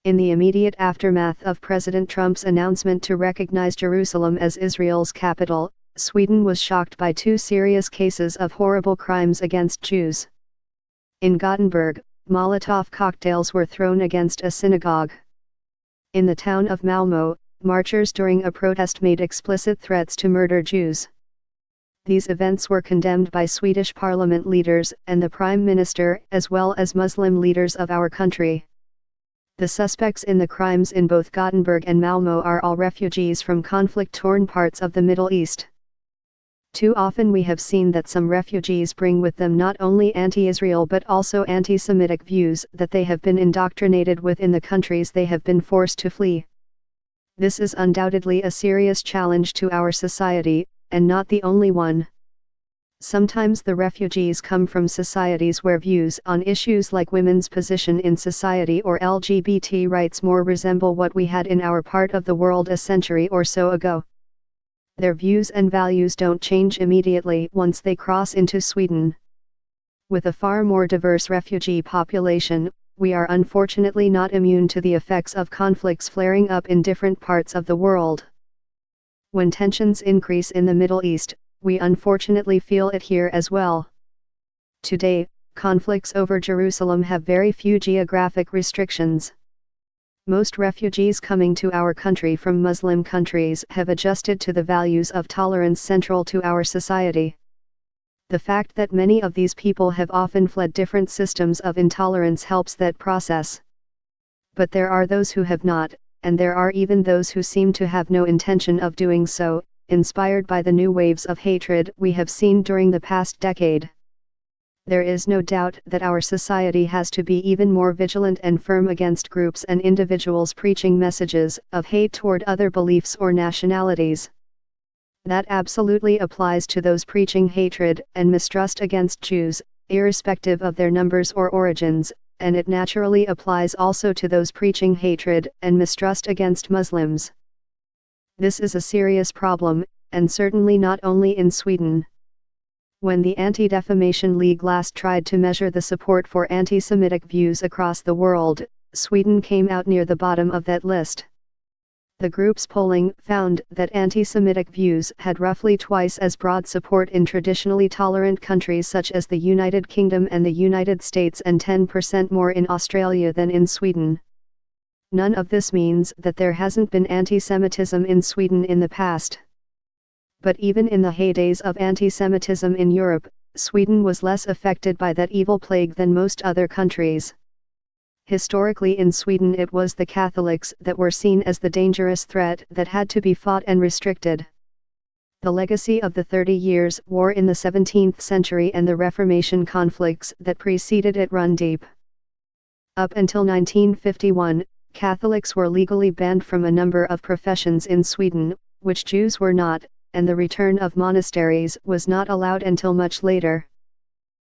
In the immediate aftermath of President Trump's announcement to recognize Jerusalem as Israel's capital, Sweden was shocked by two serious cases of horrible crimes against Jews. In Gothenburg, Molotov cocktails were thrown against a synagogue. In the town of Malmö, marchers during a protest made explicit threats to murder Jews. These events were condemned by Swedish parliament leaders and the Prime Minister, as well as Muslim leaders of our country. The suspects in the crimes in both Gothenburg and Malmö are all refugees from conflict-torn parts of the Middle East. Too often we have seen that some refugees bring with them not only anti-Israel but also anti-Semitic views that they have been indoctrinated with in the countries they have been forced to flee. This is undoubtedly a serious challenge to our society, and not the only one. Sometimes the refugees come from societies where views on issues like women's position in society or LGBT rights more resemble what we had in our part of the world a century or so ago. Their views and values don't change immediately once they cross into Sweden. With a far more diverse refugee population, we are unfortunately not immune to the effects of conflicts flaring up in different parts of the world. When tensions increase in the Middle East, we unfortunately feel it here as well. Today, conflicts over Jerusalem have very few geographic restrictions. Most refugees coming to our country from Muslim countries have adjusted to the values of tolerance central to our society. The fact that many of these people have often fled different systems of intolerance helps that process. But there are those who have not, and there are even those who seem to have no intention of doing so, inspired by the new waves of hatred we have seen during the past decade. There is no doubt that our society has to be even more vigilant and firm against groups and individuals preaching messages of hate toward other beliefs or nationalities. That absolutely applies to those preaching hatred and mistrust against Jews, irrespective of their numbers or origins, and it naturally applies also to those preaching hatred and mistrust against Muslims. This is a serious problem, and certainly not only in Sweden. When the Anti-Defamation League last tried to measure the support for anti-Semitic views across the world, Sweden came out near the bottom of that list. The group's polling found that anti-Semitic views had roughly twice as broad support in traditionally tolerant countries such as the United Kingdom and the United States and 10% more in Australia than in Sweden. None of this means that there hasn't been anti-Semitism in Sweden in the past. But even in the heydays of anti-Semitism in Europe, Sweden was less affected by that evil plague than most other countries. Historically in Sweden it was the Catholics that were seen as the dangerous threat that had to be fought and restricted. The legacy of the 30 Years' War in the 17th century and the Reformation conflicts that preceded it run deep. Up until 1951, Catholics were legally banned from a number of professions in Sweden, which Jews were not, and the return of monasteries was not allowed until much later.